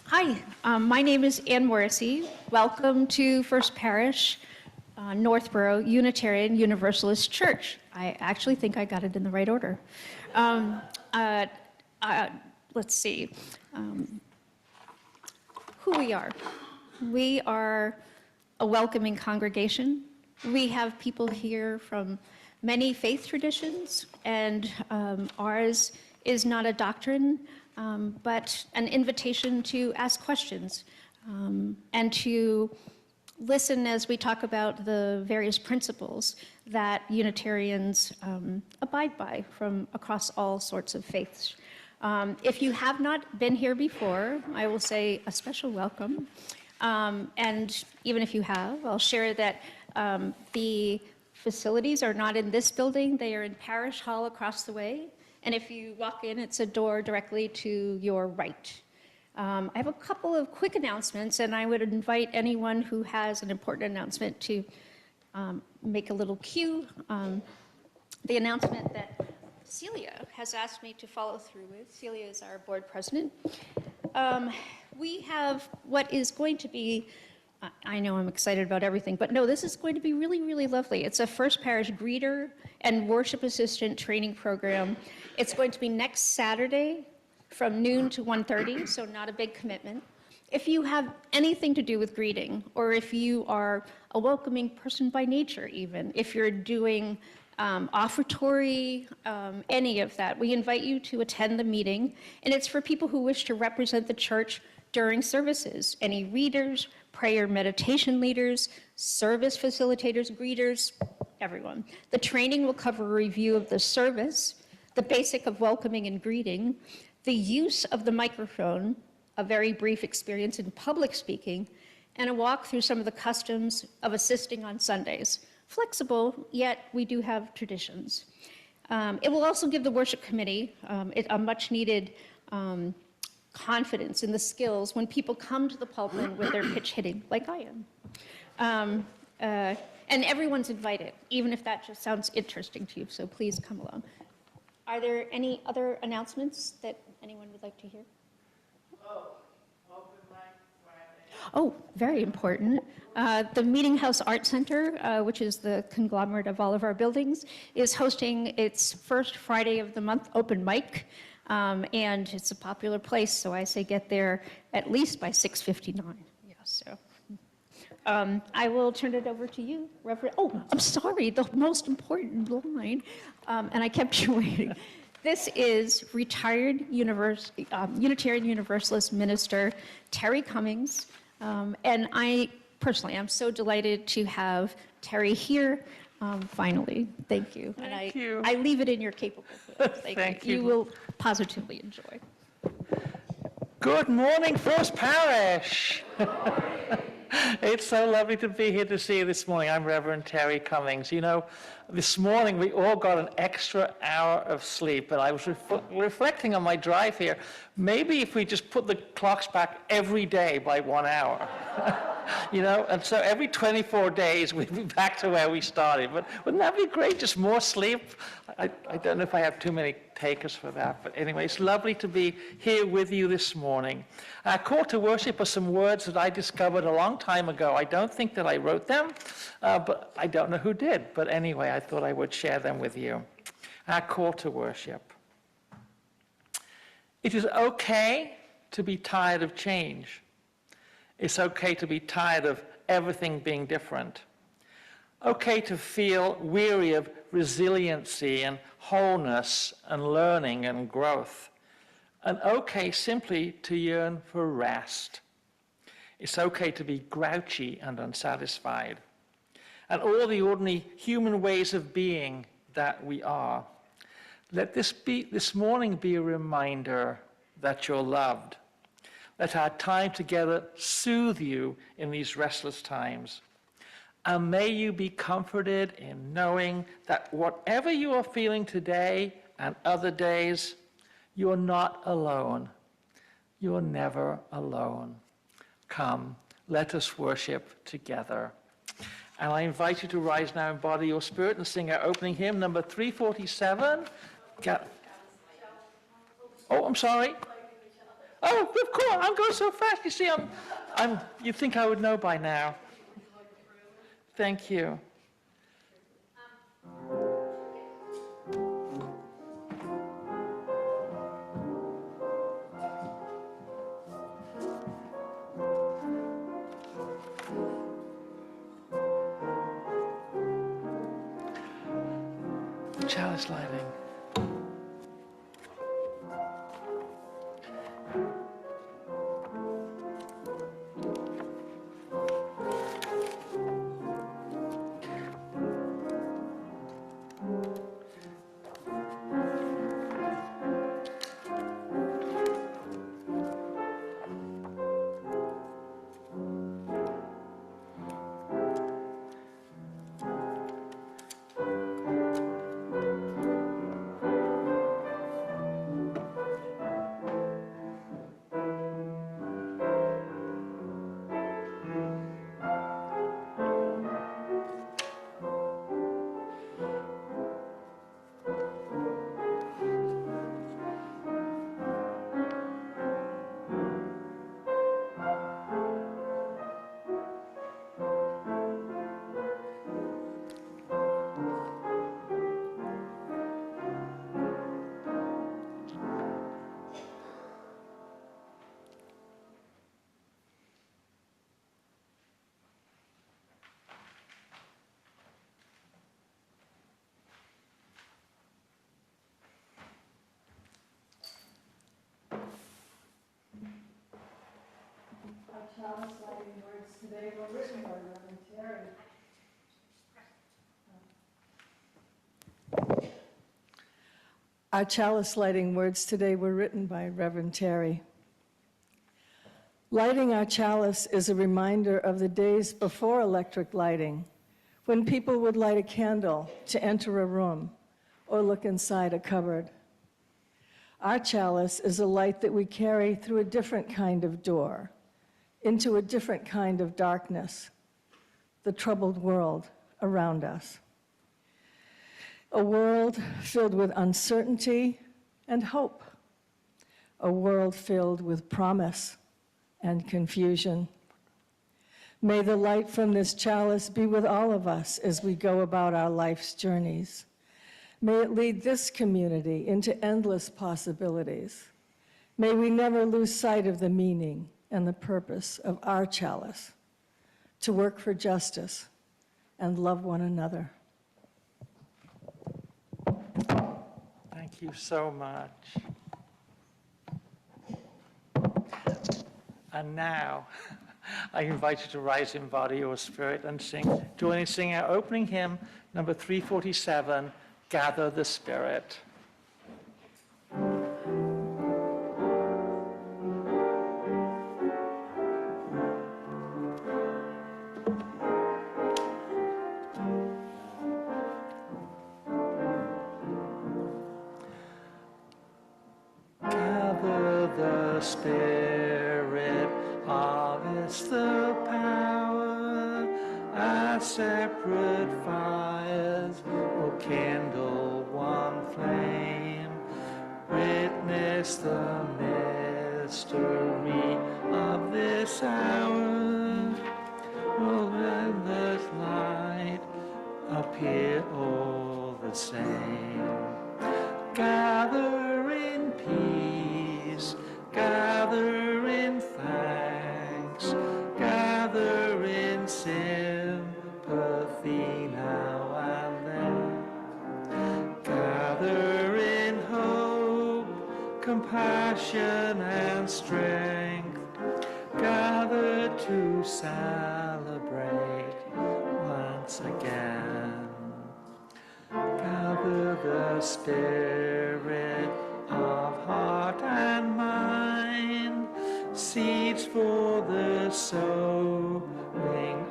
Hi, my name is Ann Morrissey. Welcome to First Parish, Northboro Unitarian Universalist Church. I actually think I got it in the right order. Let's see who we are. We are a welcoming congregation. We have people here from many faith traditions, and ours is not a doctrine, but an invitation to ask questions and to listen as we talk about the various principles that Unitarians abide by from across all sorts of faiths. If you have not been here before, I will say a special welcome. And even if you have, I'll share that the facilities are not in this building. They are in Parish Hall across the way. And if you walk in, it's a door directly to your right. I have a couple of quick announcements, and I would invite anyone who has an important announcement to make a little cue. The announcement that Celia has asked me to follow through with. Celia is our board president. We have what is going to be, I know I'm excited about everything, but no, this is going to be really, really lovely. It's a First Parish greeter and worship assistant training program. It's going to be next Saturday from noon to 1:30, so not a big commitment. If you have anything to do with greeting, or if you are a welcoming person by nature even, if you're doing offertory, any of that, we invite you to attend the meeting, and it's for people who wish to represent the church during services. Any readers, prayer meditation leaders, service facilitators, greeters, everyone. The training will cover a review of the service, the basic of welcoming and greeting, the use of the microphone, a very brief experience in public speaking, and a walk through some of the customs of assisting on Sundays. Flexible, yet we do have traditions. It will also give the worship committee a much needed confidence in the skills when people come to the pulpit with their pitch hitting, like I am. And everyone's invited, even if that just sounds interesting to you, so please come along. Are there any other announcements that anyone would like to hear? Oh, very important. The Meeting House Art Center, which is the conglomerate of all of our buildings, is hosting its first Friday of the month open mic. And it's a popular place, so I say get there at least by 6:59. Yeah, so. I will turn it over to you, Reverend. Oh, I'm sorry, the most important line, and I kept you waiting. This is retired Unitarian Universalist minister Terry Cummings, and I personally am so delighted to have Terry here. Finally, thank you. Thank you. I leave it in your capable hands. Thank you. You will positively enjoy. Good morning, First Parish. It's so lovely to be here to see you this morning. I'm Reverend Terry Cummings. You know, this morning we all got an extra hour of sleep, and I was reflecting on my drive here. Maybe if we just put the clocks back every day by 1 hour. You know, and so every 24 days we'd be back to where we started. But wouldn't that be great? Just more sleep? I don't know if I have too many takers for that. But anyway, it's lovely to be here with you this morning. Our call to worship are some words that I discovered a long time ago. I don't think that I wrote them, but I don't know who did. But anyway, I thought I would share them with you. Our call to worship. It is okay to be tired of change. It's okay to be tired of everything being different. Okay to feel weary of resiliency and wholeness and learning and growth. And okay simply to yearn for rest. It's okay to be grouchy and unsatisfied. And all the ordinary human ways of being that we are. Let this morning be a reminder that you're loved. Let our time together soothe you in these restless times. And may you be comforted in knowing that whatever you are feeling today and other days, you are not alone. You are never alone. Come, let us worship together. And I invite you to rise now in body or spirit and sing our opening hymn, number 347. Oh, I'm sorry. Oh, of course, I'm going so fast. You see, you'd think I would know by now. Thank you. Chalice lighting. Chalice lighting words today were written by Reverend Terry. Our chalice lighting words today were written by Reverend Terry. Lighting our chalice is a reminder of the days before electric lighting, when people would light a candle to enter a room or look inside a cupboard. Our chalice is a light that we carry through a different kind of door, into a different kind of darkness, the troubled world around us. A world filled with uncertainty and hope. A world filled with promise and confusion. May the light from this chalice be with all of us as we go about our life's journeys. May it lead this community into endless possibilities. May we never lose sight of the meaning and the purpose of our chalice, to work for justice and love one another. Thank you so much. And now, I invite you to rise in body or spirit and sing our opening hymn, number 347, Gather the Spirit. Spirit, harvest the power, as separate fires will kindle one flame. Witness the mystery of this hour, will endless light appear all the same. Gather in peace, gather in thanks, gather in sympathy now and then. Gather in hope, compassion and strength, gather to celebrate once again. Gather the spirit of heart and mind, seeds for the sowing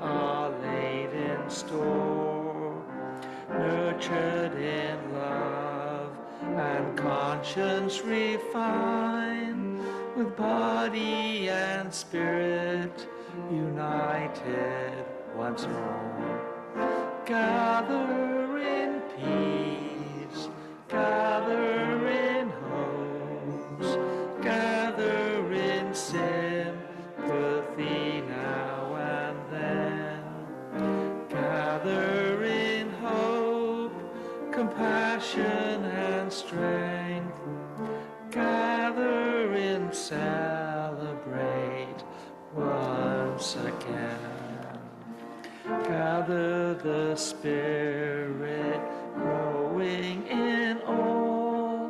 are laid in store, nurtured in love and conscience refined, with body and spirit united once more. Gather in peace, gather in homes, gather in celebrate once again. Gather the Spirit, growing in awe,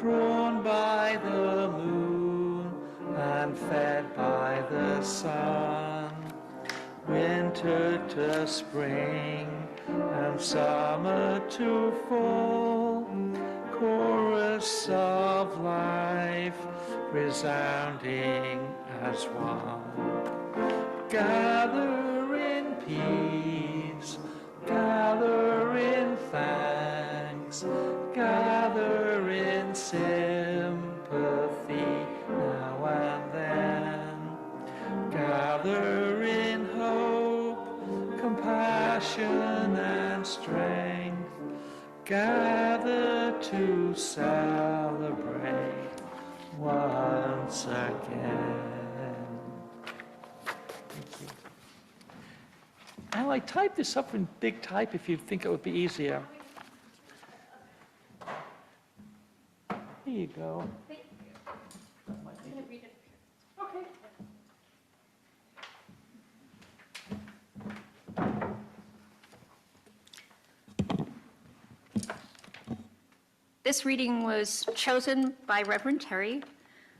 drawn by the moon and fed by the sun. Winter to spring and summer to fall, chorus of life resounding as one. Gather in peace, gather in thanks, gather in sympathy now and then. Gather in hope, compassion and strength, gather to celebrate once again. Thank you. And I typed this up in big type if you think it would be easier. Here you go. Thank you. I'm going to read it. Okay. This reading was chosen by Reverend Terry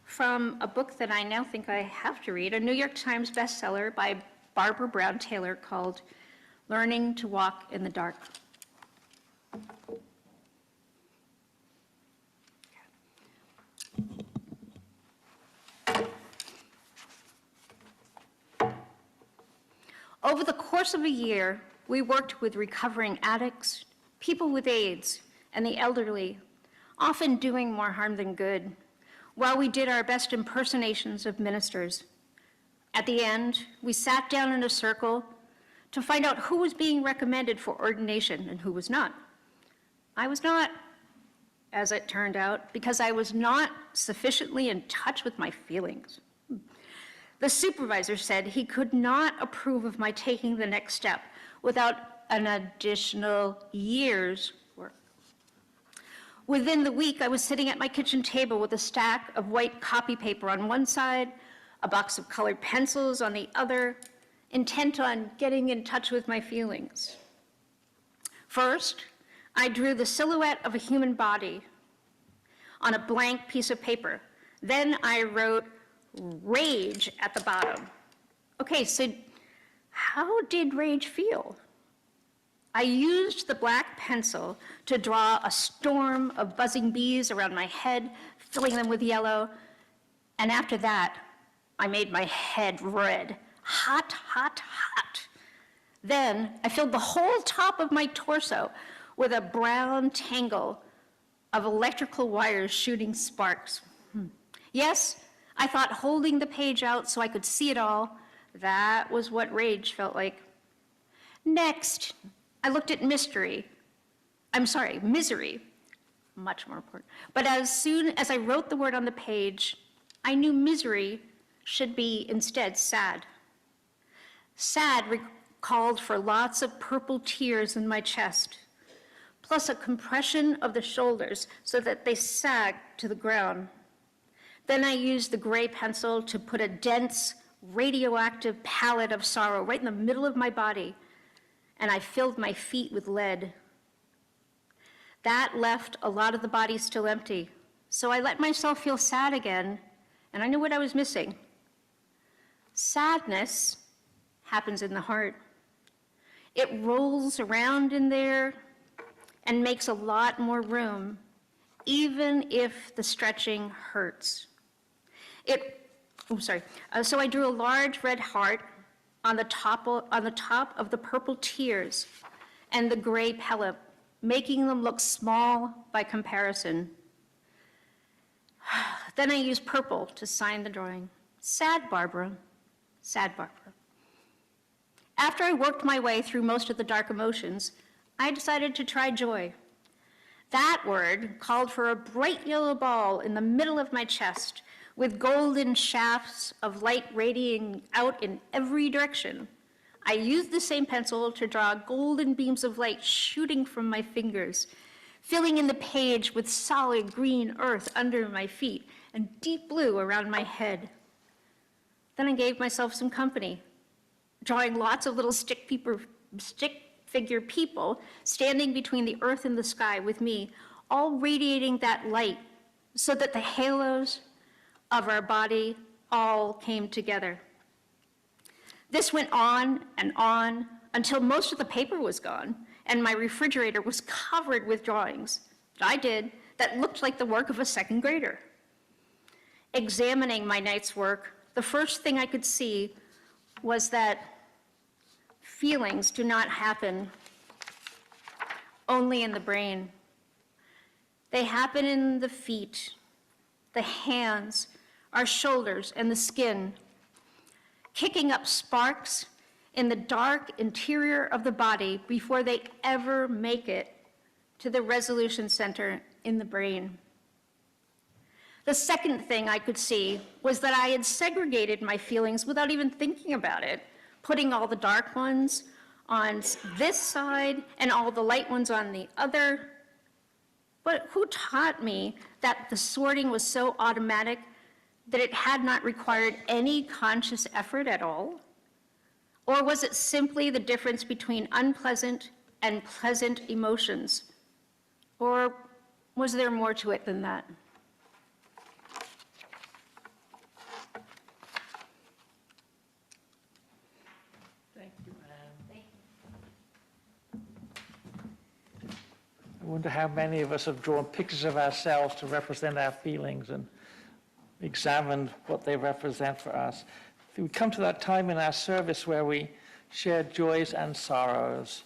from a book that I now think I have to read, a New York Times bestseller by Barbara Brown Taylor called Learning to Walk in the Dark. Over the course of a year, we worked with recovering addicts, people with AIDS, and the elderly, often doing more harm than good, while we did our best impersonations of ministers. At the end, we sat down in a circle to find out who was being recommended for ordination and who was not. I was not, as it turned out, because I was not sufficiently in touch with my feelings. The supervisor said he could not approve of my taking the next step without an additional year's work. Within the week, I was sitting at my kitchen table with a stack of white copy paper on one side, a box of colored pencils on the other, intent on getting in touch with my feelings. First, I drew the silhouette of a human body on a blank piece of paper. Then I wrote rage at the bottom. Okay, so how did rage feel? I used the black pencil to draw a storm of buzzing bees around my head, filling them with yellow. And after that, I made my head red, hot, hot, hot. Then I filled the whole top of my torso with a brown tangle of electrical wires shooting sparks. Yes, I thought holding the page out so I could see it all, that was what rage felt like. Next, I looked at misery, much more important. But as soon as I wrote the word on the page, I knew misery should be instead sad. Sad called for lots of purple tears in my chest, plus a compression of the shoulders so that they sagged to the ground. Then I used the gray pencil to put a dense, radioactive palette of sorrow right in the middle of my body, and I filled my feet with lead. That left a lot of the body still empty, so I let myself feel sad again, and I knew what I was missing. Sadness happens in the heart. It rolls around in there and makes a lot more room, even if the stretching hurts. So I drew a large red heart on the top of the purple tears and the gray pellet, making them look small by comparison. Then I used purple to sign the drawing. Sad Barbara, sad Barbara. After I worked my way through most of the dark emotions, I decided to try joy. That word called for a bright yellow ball in the middle of my chest with golden shafts of light radiating out in every direction. I used the same pencil to draw golden beams of light shooting from my fingers, filling in the page with solid green earth under my feet, and deep blue around my head. Then I gave myself some company, drawing lots of little stick figure people standing between the earth and the sky with me, all radiating that light so that the halos of our body all came together. This went on until most of the paper was gone and my refrigerator was covered with drawings that I did that looked like the work of a second grader. Examining my night's work, the first thing I could see was that feelings do not happen only in the brain. They happen in the feet, the hands, our shoulders, and the skin, kicking up sparks in the dark interior of the body before they ever make it to the resolution center in the brain. The second thing I could see was that I had segregated my feelings without even thinking about it, putting all the dark ones on this side and all the light ones on the other. But who taught me that the sorting was so automatic that it had not required any conscious effort at all? Or was it simply the difference between unpleasant and pleasant emotions? Or was there more to it than that? Thank you, Anne. I wonder how many of us have drawn pictures of ourselves to represent our feelings and examined what they represent for us. We come to that time in our service where we share joys and sorrows,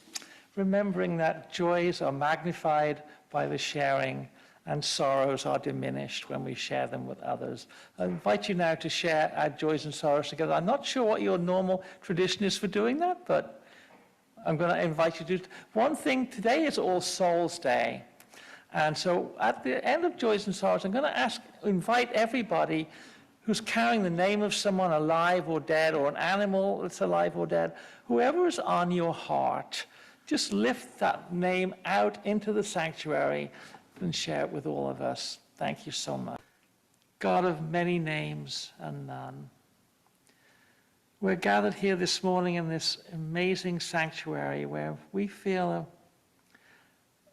remembering that joys are magnified by the sharing and sorrows are diminished when we share them with others. I invite you now to share our joys and sorrows together. I'm not sure what your normal tradition is for doing that, but I'm going to invite you to. One thing, today is All Souls Day. And so at the end of Joys and Sorrows, I'm going to invite everybody who's carrying the name of someone alive or dead, or an animal that's alive or dead, whoever is on your heart, just lift that name out into the sanctuary and share it with all of us. Thank you so much. God of many names and none, we're gathered here this morning in this amazing sanctuary where we feel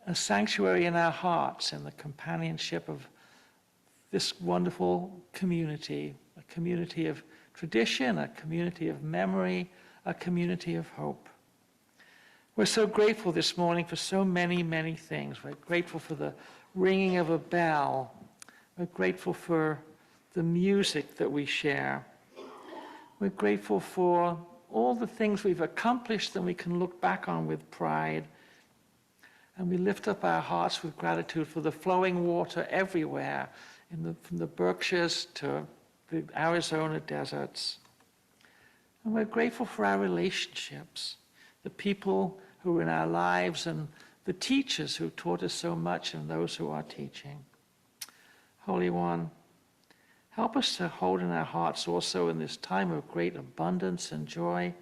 a sanctuary in our hearts in the companionship of this wonderful community, a community of tradition, a community of memory, a community of hope. We're so grateful this morning for so many, many things. We're grateful for the ringing of a bell. We're grateful for the music that we share. We're grateful for all the things we've accomplished that we can look back on with pride. And we lift up our hearts with gratitude for the flowing water everywhere, from the Berkshires to the Arizona deserts. And we're grateful for our relationships, the people who are in our lives and the teachers who taught us so much and those who are teaching. Holy One, help us to hold in our hearts also in this time of great abundance and joy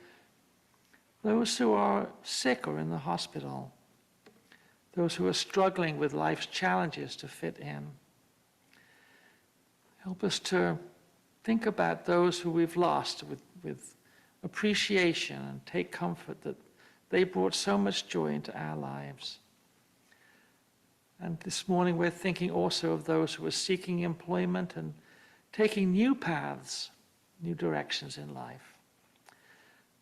those who are sick or in the hospital, those who are struggling with life's challenges to fit in. Help us to think about those who we've lost with appreciation and take comfort that they brought so much joy into our lives. And this morning we're thinking also of those who are seeking employment and taking new paths, new directions in life.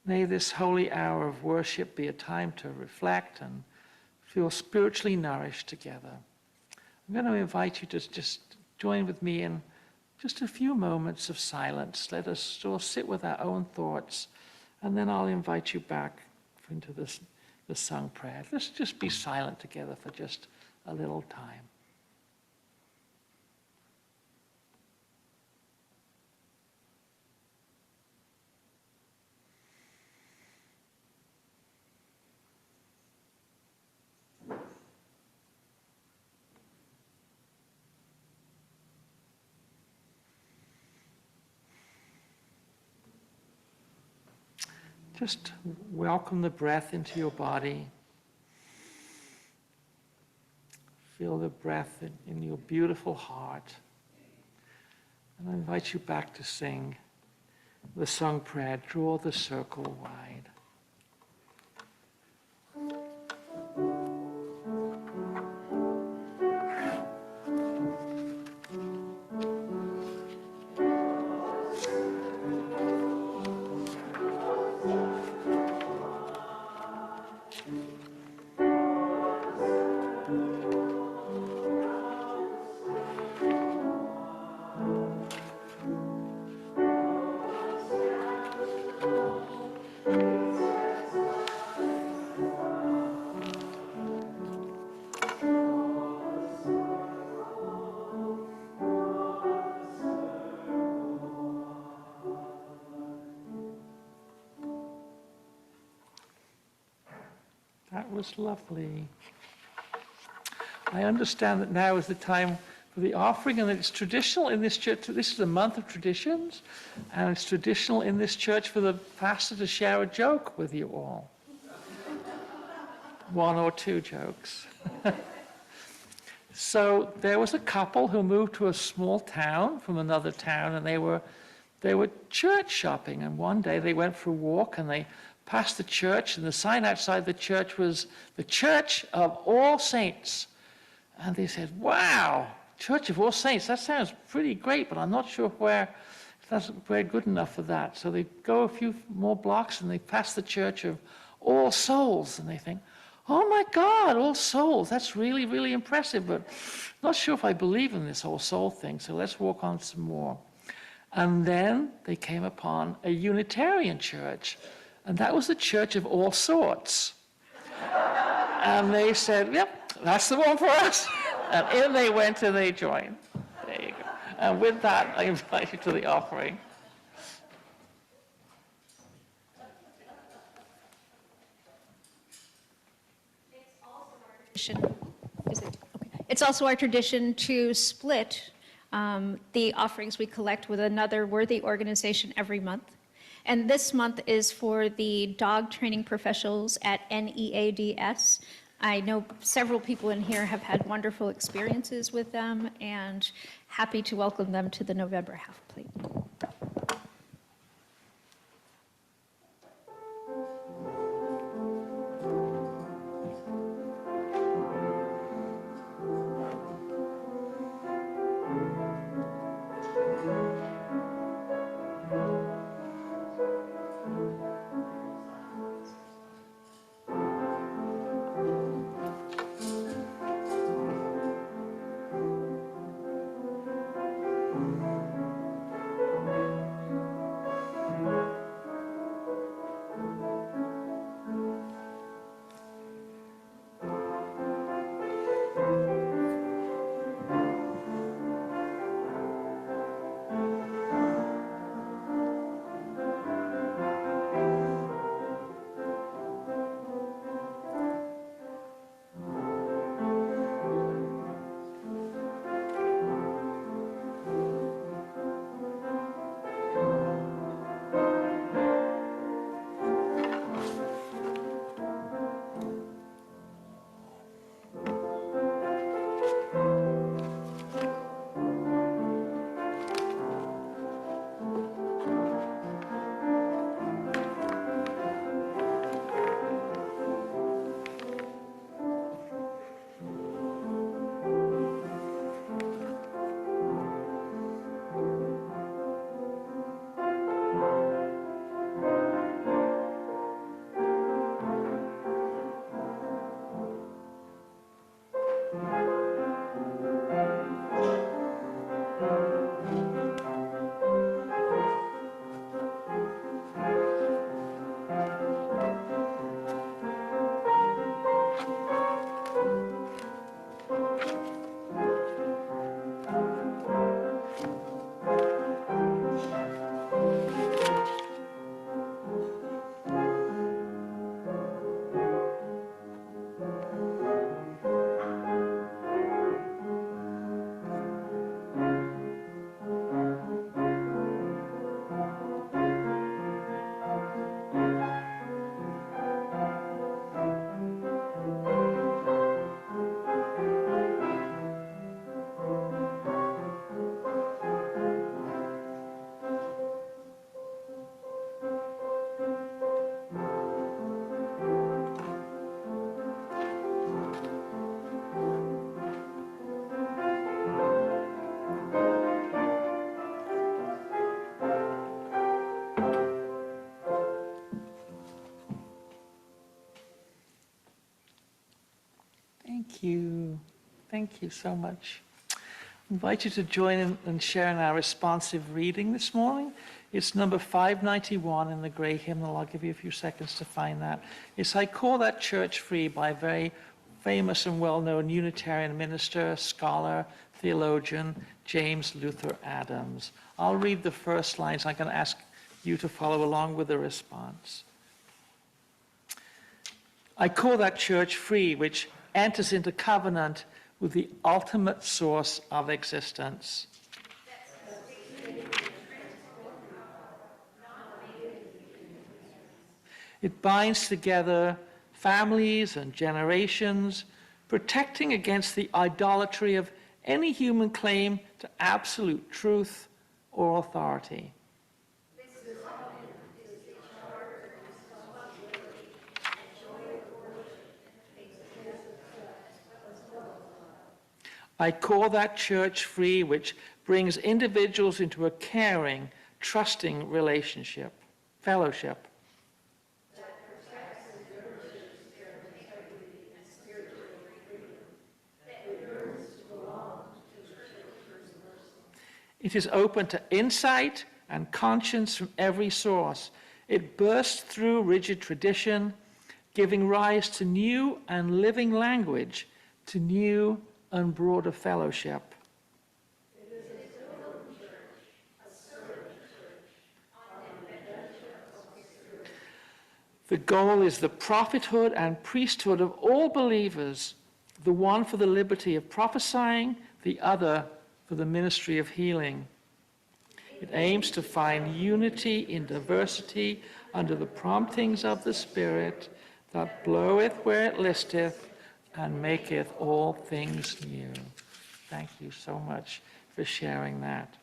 May this holy hour of worship be a time to reflect and feel spiritually nourished together. I'm going to invite you to just join with me in just a few moments of silence. Let us still sit with our own thoughts, and then I'll invite you back into the sung prayer. Let's just be silent together for just a little time. Just welcome the breath into your body. Feel the breath in your beautiful heart. And I invite you back to sing the song prayer, Draw the Circle Wide. That was lovely. I understand that now is the time for the offering, and it's traditional in this church. This is a month of traditions, and it's traditional in this church for the pastor to share a joke with you all. One or two jokes. So there was a couple who moved to a small town from another town, and they were church shopping. And one day they went for a walk, and they passed the church, and the sign outside the church was the Church of All Saints. And they said, wow, Church of All Saints, that sounds pretty great, but I'm not sure where, that's very good enough for that. So they go a few more blocks, and they pass the Church of All Souls, and they think, oh my God, All Souls, that's really, really impressive, but not sure if I believe in this All Soul thing, so let's walk on some more. And then they came upon a Unitarian church, and that was the Church of All Sorts. And they said, yep, that's the one for us. And in they went and they joined. There you go. And with that, I invite you to the offering. It's also our tradition to split the offerings we collect with another worthy organization every month. And this month is for the dog training professionals at NEADS. I know several people in here have had wonderful experiences with them, and happy to welcome them to the November Half Plate. Thank you. Thank you so much. I invite you to join in and share in our responsive reading this morning. It's number 591 in the Grey Hymnal. I'll give you a few seconds to find that. It's I Call That Church Free by a very famous and well-known Unitarian minister, scholar, theologian, James Luther Adams. I'll read the first lines. I'm going to ask you to follow along with the response. I call that church free, which enters into covenant with the ultimate source of existence. It binds together families and generations, protecting against the idolatry of any human claim to absolute truth or authority. I call that church free, which brings individuals into a caring, trusting relationship, fellowship. It is open to insight and conscience from every source. It bursts through rigid tradition, giving rise to new and living language, to new and broader fellowship. The goal is the prophethood and priesthood of all believers, the one for the liberty of prophesying, the other for the ministry of healing. It aims to find unity in diversity under the promptings of the Spirit that bloweth where it listeth and maketh all things new. Thank you so much for sharing that.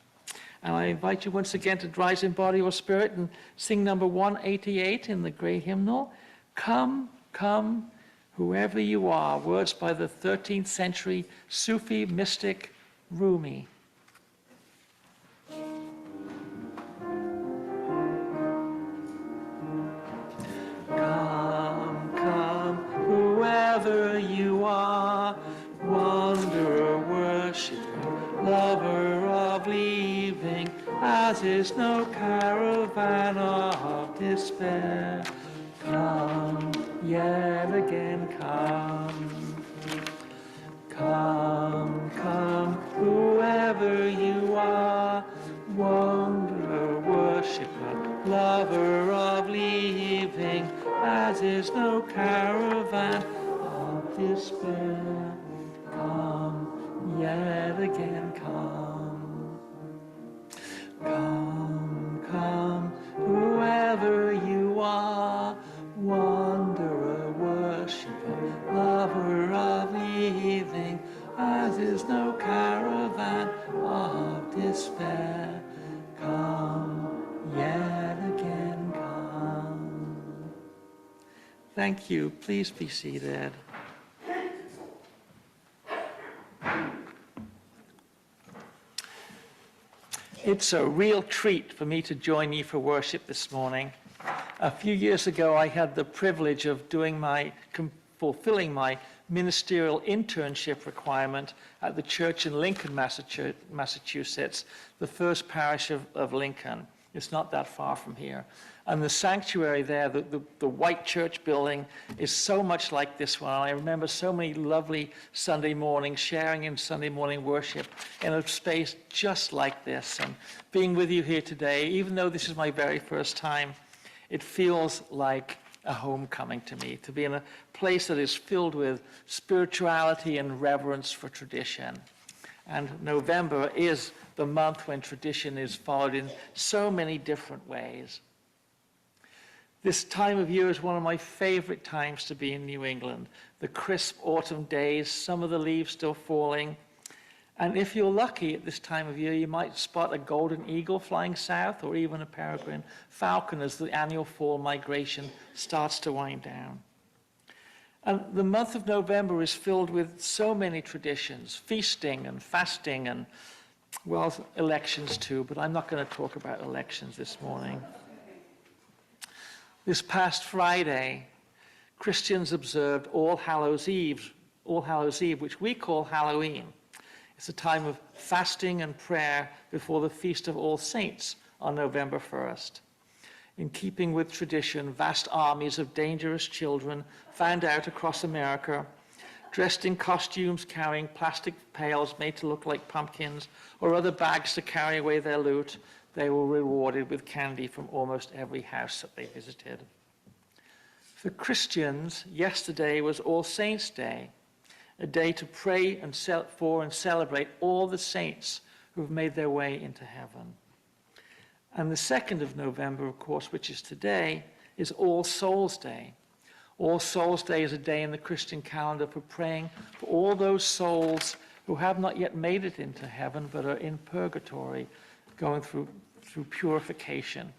And I invite you once again to rise in body or spirit and sing number 188 in the Grey Hymnal. Come, come, whoever you are, words by the 13th century Sufi mystic Rumi. Come, come, whoever you are, wanderer, worshiper, lover of leaving, as is no caravan of despair. Come, yet again come. Come, come, whoever you are, wanderer, worshiper, lover of leaving, as is no caravan of despair. Come, yet again come. Come, come, whoever you are, wanderer, worshiper, lover of leaving, as is no caravan of despair. Come, yet again come. Thank you. Please be seated. It's a real treat for me to join you for worship this morning. A few years ago, I had the privilege of fulfilling my ministerial internship requirement at the church in Lincoln, Massachusetts, the first parish of Lincoln. It's not that far from here. And the sanctuary there, the white church building, is so much like this one. I remember so many lovely Sunday mornings, sharing in Sunday morning worship in a space just like this. And being with you here today, even though this is my very first time, it feels like a homecoming to me, to be in a place that is filled with spirituality and reverence for tradition. And November is the month when tradition is followed in so many different ways. This time of year is one of my favorite times to be in New England. The crisp autumn days, some of the leaves still falling. And if you're lucky at this time of year, you might spot a golden eagle flying south or even a peregrine falcon as the annual fall migration starts to wind down. And the month of November is filled with so many traditions, feasting and fasting and, well, elections too, but I'm not going to talk about elections this morning. This past Friday, Christians observed All Hallows Eve, All Hallows Eve, which we call Halloween. It's a time of fasting and prayer before the Feast of All Saints on November 1st. In keeping with tradition, vast armies of dangerous children fanned out across America, dressed in costumes carrying plastic pails made to look like pumpkins or other bags to carry away their loot. They were rewarded with candy from almost every house that they visited. For Christians, yesterday was All Saints' Day, a day to pray and celebrate all the saints who have made their way into heaven. And the 2nd of November, of course, which is today, is All Souls' Day. All Souls' Day is a day in the Christian calendar for praying for all those souls who have not yet made it into heaven but are in purgatory, going through purification.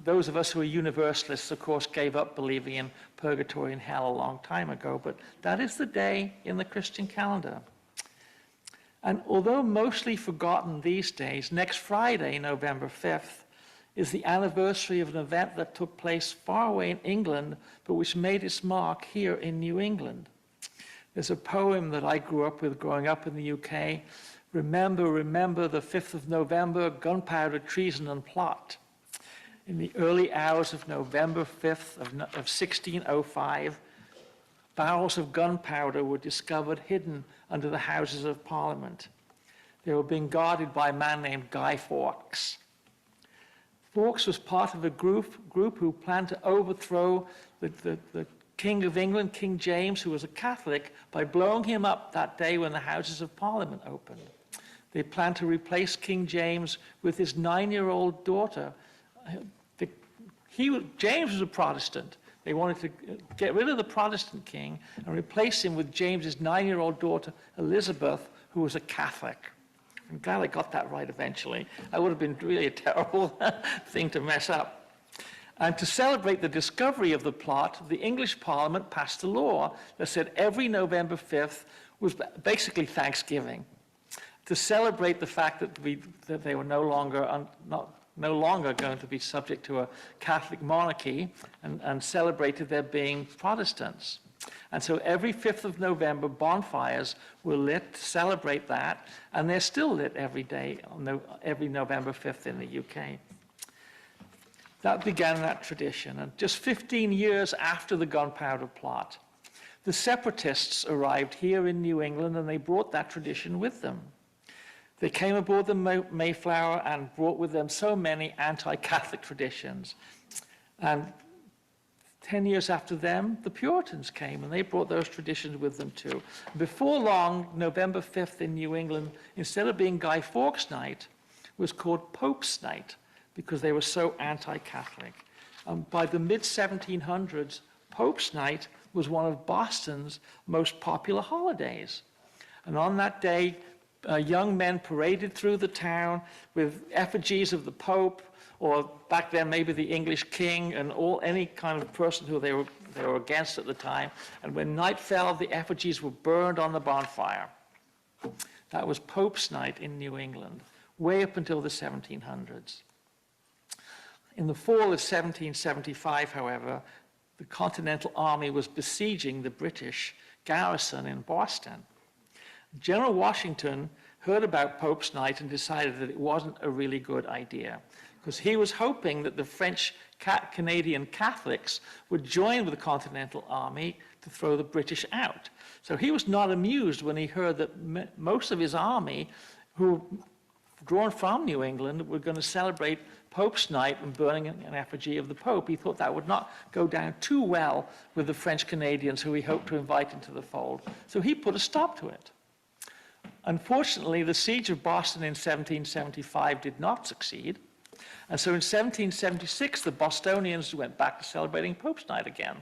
Those of us who are Universalists, of course, gave up believing in purgatory and hell a long time ago, but that is the day in the Christian calendar. And although mostly forgotten these days, next Friday, November 5th, is the anniversary of an event that took place far away in England, but which made its mark here in New England. There's a poem that I grew up with growing up in the UK. Remember, remember the 5th of November, gunpowder, treason, and plot. In the early hours of November 5th of 1605, barrels of gunpowder were discovered hidden under the Houses of Parliament. They were being guarded by a man named Guy Fawkes. Fawkes was part of a group who planned to overthrow the King of England, King James, who was a Catholic, by blowing him up that day when the Houses of Parliament opened. They planned to replace King James with his 9-year-old daughter. James was a Protestant. They wanted to get rid of the Protestant king and replace him with James's 9-year-old daughter, Elizabeth, who was a Catholic. I'm glad I got that right eventually. That would have been really a terrible thing to mess up. And to celebrate the discovery of the plot, the English Parliament passed a law that said every November 5th was basically Thanksgiving, to celebrate the fact that they were no longer going to be subject to a Catholic monarchy and celebrated their being Protestants. And so every 5th of November, bonfires were lit to celebrate that, and they're still lit every day, every November 5th in the UK. That began that tradition. And just 15 years after the gunpowder plot, the separatists arrived here in New England, and they brought that tradition with them. They came aboard the Mayflower and brought with them so many anti-Catholic traditions. And 10 years after them, the Puritans came, and they brought those traditions with them too. Before long, November 5th in New England, instead of being Guy Fawkes Night, was called Pope's Night, because they were so anti-Catholic. By the mid-1700s, Pope's Night was one of Boston's most popular holidays. And on that day, young men paraded through the town with effigies of the Pope, or back then maybe the English king, and any kind of person who they were against at the time. And when night fell, the effigies were burned on the bonfire. That was Pope's Night in New England, way up until the 1700s. In the fall of 1775, however, the Continental Army was besieging the British garrison in Boston. General Washington heard about Pope's Night and decided that it wasn't a really good idea, because he was hoping that the French Canadian Catholics would join with the Continental Army to throw the British out. So he was not amused when he heard that most of his army, who were drawn from New England, were going to celebrate Pope's Night and burning an effigy of the Pope. He thought that would not go down too well with the French Canadians who he hoped to invite into the fold. So he put a stop to it. Unfortunately, the siege of Boston in 1775 did not succeed. And so in 1776, the Bostonians went back to celebrating Pope's Night again.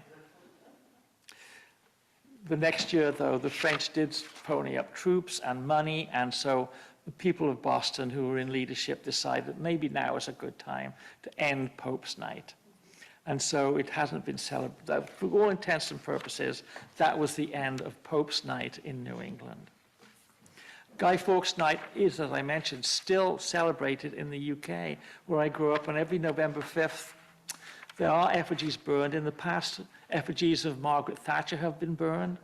The next year, though, the French did pony up troops and money, and so the people of Boston who were in leadership decided that maybe now is a good time to end Pope's Night. And so it hasn't been celebrated. For all intents and purposes, that was the end of Pope's Night in New England. Guy Fawkes Night is, as I mentioned, still celebrated in the UK, where I grew up, and every November 5th, there are effigies burned. In the past, effigies of Margaret Thatcher have been burned.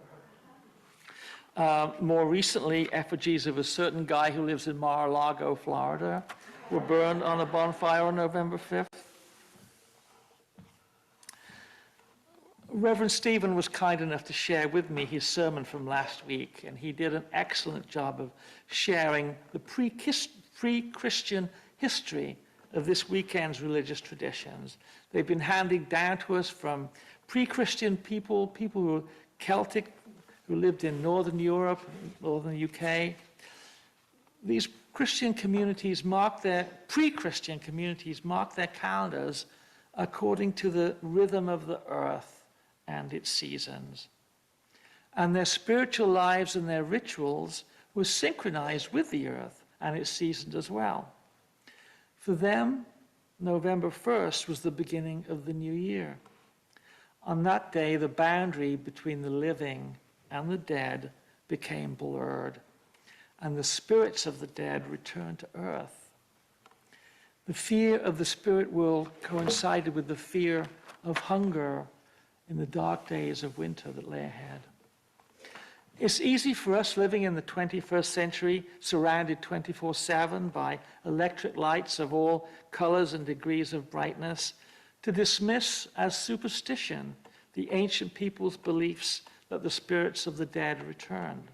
More recently, effigies of a certain guy who lives in Mar-a-Lago, Florida, were burned on a bonfire on November 5th. Reverend Stephen was kind enough to share with me his sermon from last week, and he did an excellent job of sharing the pre-Christian history of this weekend's religious traditions. They've been handed down to us from pre-Christian people who were Celtic, who lived in Northern Europe, Northern UK. These Christian communities pre-Christian communities mark their calendars according to the rhythm of the earth and its seasons. And their spiritual lives and their rituals were synchronized with the earth and its seasons as well. For them, November 1st was the beginning of the new year. On that day, the boundary between the living and the dead became blurred, and the spirits of the dead returned to earth. The fear of the spirit world coincided with the fear of hunger in the dark days of winter that lay ahead. It's easy for us living in the 21st century, surrounded 24/7 by electric lights of all colors and degrees of brightness, to dismiss as superstition the ancient people's beliefs that the spirits of the dead returned.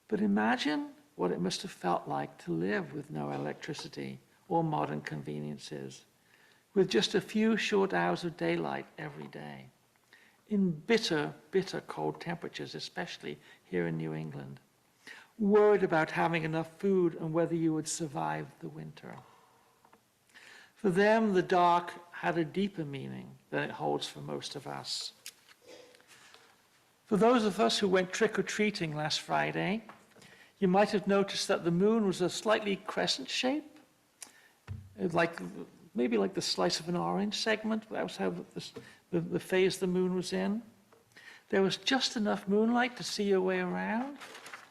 But imagine what it must have felt like to live with no electricity or modern conveniences, with just a few short hours of daylight every day, in bitter, bitter cold temperatures, especially here in New England, worried about having enough food and whether you would survive the winter. For them, the dark had a deeper meaning than it holds for most of us. For those of us who went trick-or-treating last Friday, you might have noticed that the moon was a slightly crescent shape, maybe like the slice of an orange segment. That was how the phase the moon was in. There was just enough moonlight to see your way around,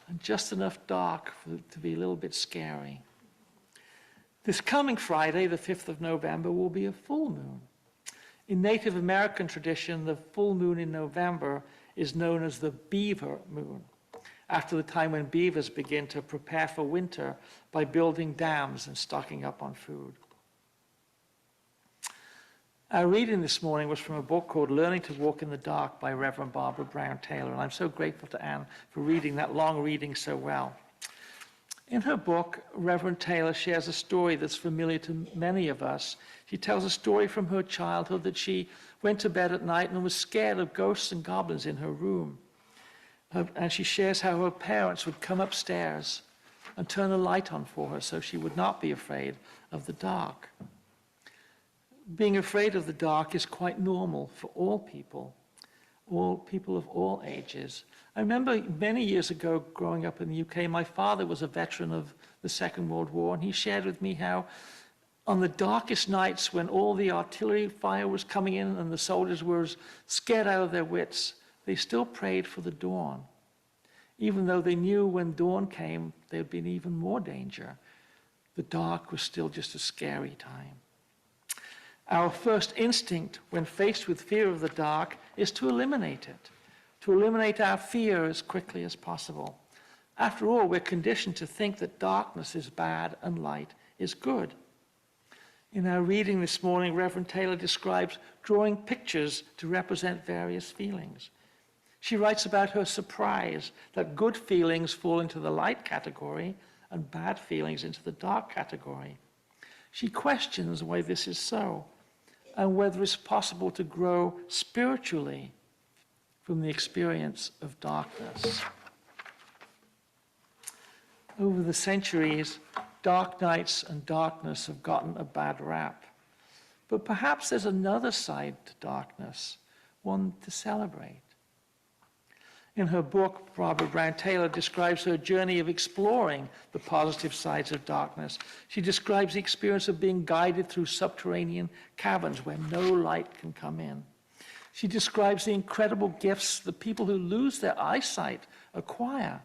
and just enough dark to be a little bit scary. This coming Friday, the 5th of November, will be a full moon. In Native American tradition, the full moon in November is known as the beaver moon, after the time when beavers begin to prepare for winter by building dams and stocking up on food. Our reading this morning was from a book called Learning to Walk in the Dark by Reverend Barbara Brown Taylor, and I'm so grateful to Anne for reading that long reading so well. In her book, Reverend Taylor shares a story that's familiar to many of us. She tells a story from her childhood that she went to bed at night and was scared of ghosts and goblins in her room. And she shares how her parents would come upstairs and turn a light on for her so she would not be afraid of the dark. Being afraid of the dark is quite normal for all people of all ages. I remember many years ago growing up in the UK, my father was a veteran of the Second World War, and he shared with me how on the darkest nights when all the artillery fire was coming in and the soldiers were scared out of their wits, they still prayed for the dawn, even though they knew when dawn came there would be even more danger. The dark was still just a scary time. Our first instinct when faced with fear of the dark is to eliminate it, to eliminate our fear as quickly as possible. After all, we're conditioned to think that darkness is bad and light is good. In our reading this morning, Reverend Taylor describes drawing pictures to represent various feelings. She writes about her surprise that good feelings fall into the light category and bad feelings into the dark category. She questions why this is so, and whether it's possible to grow spiritually from the experience of darkness. Over the centuries, dark nights and darkness have gotten a bad rap. But perhaps there's another side to darkness, one to celebrate. In her book, Barbara Brown Taylor describes her journey of exploring the positive sides of darkness. She describes the experience of being guided through subterranean caverns where no light can come in. She describes the incredible gifts the people who lose their eyesight acquire.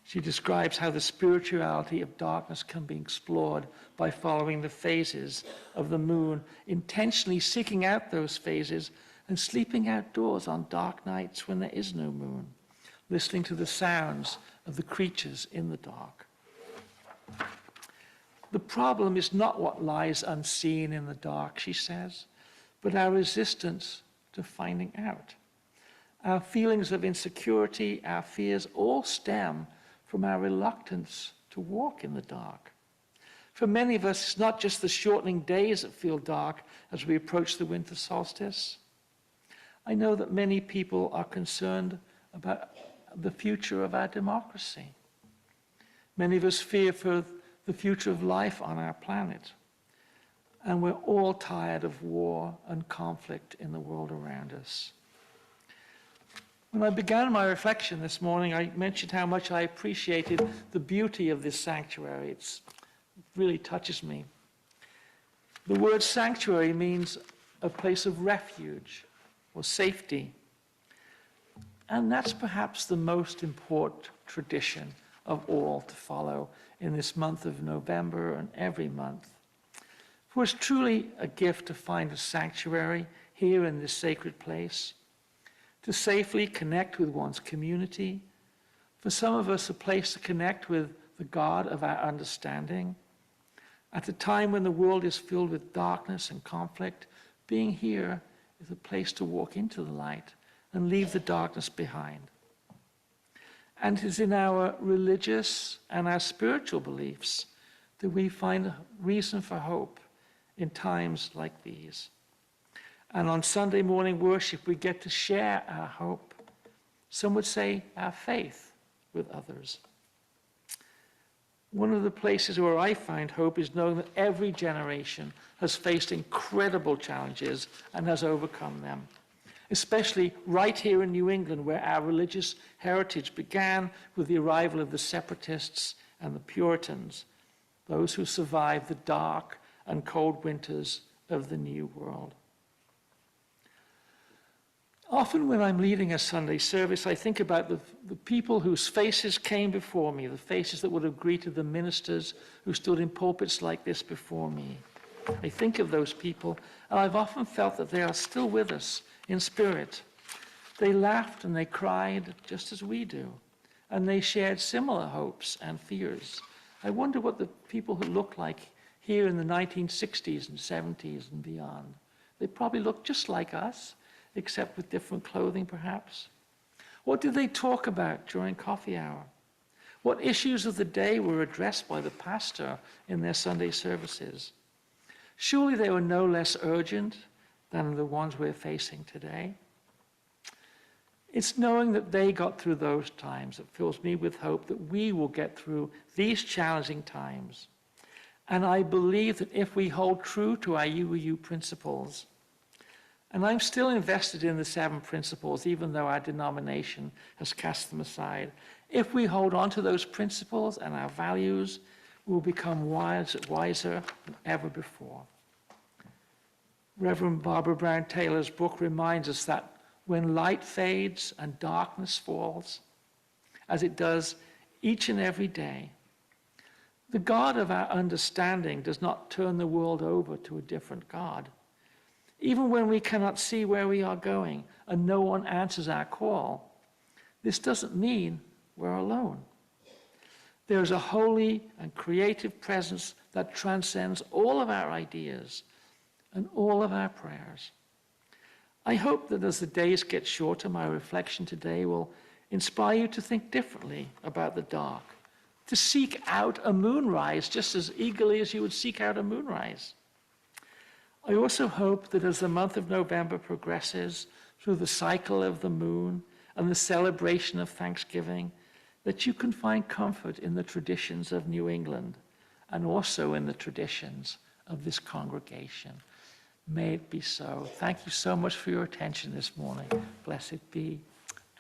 She describes how the spirituality of darkness can be explored by following the phases of the moon, intentionally seeking out those phases and sleeping outdoors on dark nights when there is no moon, listening to the sounds of the creatures in the dark. The problem is not what lies unseen in the dark, she says, but our resistance to finding out. Our feelings of insecurity, our fears, all stem from our reluctance to walk in the dark. For many of us, it's not just the shortening days that feel dark as we approach the winter solstice. I know that many people are concerned about the future of our democracy. Many of us fear for the future of life on our planet. And we're all tired of war and conflict in the world around us. When I began my reflection this morning, I mentioned how much I appreciated the beauty of this sanctuary. It really touches me. The word sanctuary means a place of refuge or safety. And that's perhaps the most important tradition of all to follow in this month of November and every month. For it's truly a gift to find a sanctuary here in this sacred place, to safely connect with one's community, for some of us a place to connect with the God of our understanding. At a time when the world is filled with darkness and conflict, being here is a place to walk into the light and leave the darkness behind. And it is in our religious and our spiritual beliefs that we find reason for hope in times like these. And on Sunday morning worship, we get to share our hope. Some would say our faith with others. One of the places where I find hope is knowing that every generation has faced incredible challenges and has overcome them. Especially right here in New England, where our religious heritage began with the arrival of the separatists and the Puritans, those who survived the dark and cold winters of the New World. Often when I'm leading a Sunday service, I think about the people whose faces came before me, the faces that would have greeted the ministers who stood in pulpits like this before me. I think of those people, and I've often felt that they are still with us in spirit. They laughed and they cried just as we do, and they shared similar hopes and fears. I wonder what the people who looked like here in the 1960s and 70s and beyond. They probably looked just like us, except with different clothing perhaps. What did they talk about during coffee hour? What issues of the day were addressed by the pastor in their Sunday services? Surely they were no less urgent than the ones we're facing today. It's knowing that they got through those times that fills me with hope that we will get through these challenging times. And I believe that if we hold true to our UEU principles, and I'm still invested in the 7 principles, even though our denomination has cast them aside. If we hold on to those principles and our values, we'll become wiser than ever before. Reverend Barbara Brown Taylor's book reminds us that when light fades and darkness falls, as it does each and every day, the God of our understanding does not turn the world over to a different God. Even when we cannot see where we are going and no one answers our call, this doesn't mean we're alone. There is a holy and creative presence that transcends all of our ideas and all of our prayers. I hope that as the days get shorter, my reflection today will inspire you to think differently about the dark, to seek out a moonrise just as eagerly as you would seek out a moonrise. I also hope that as the month of November progresses through the cycle of the moon and the celebration of Thanksgiving, that you can find comfort in the traditions of New England and also in the traditions of this congregation. May it be so. Thank you so much for your attention this morning. Blessed be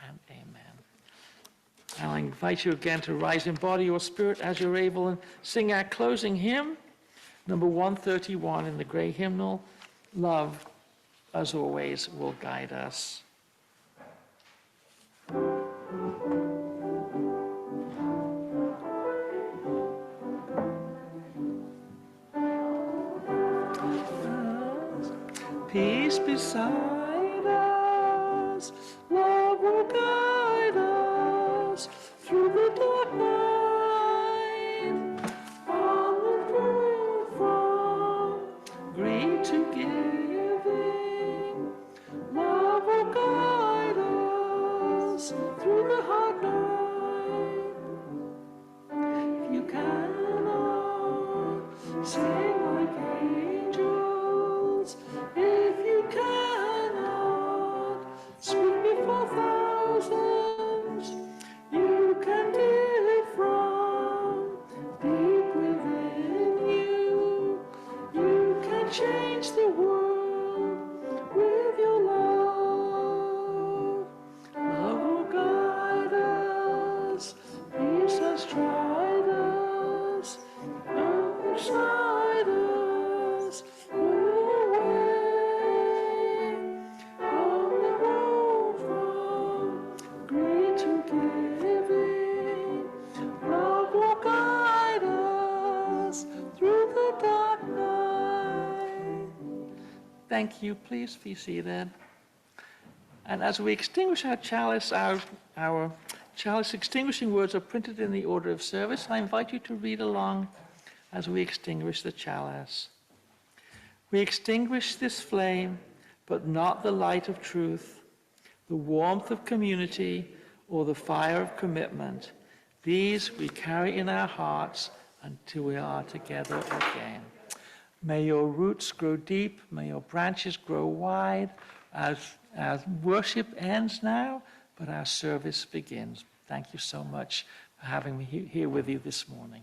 and amen. And I invite you again to rise in body or spirit as you're able and sing our closing hymn. Number 131 in the gray hymnal, Love, as always, will guide us. Peace beside us. change the world with your love. Love will guide us, peace has tried us, love beside us, we're away on the road from greed to giving. Love will guide us through the dark night. Thank you. Please be seated. And as we extinguish our chalice, our chalice extinguishing words are printed in the order of service. I invite you to read along as we extinguish the chalice. We extinguish this flame, but not the light of truth, the warmth of community, or the fire of commitment. These we carry in our hearts until we are together again. May your roots grow deep, may your branches grow wide. As worship ends now, but our service begins. Thank you so much for having me here with you this morning.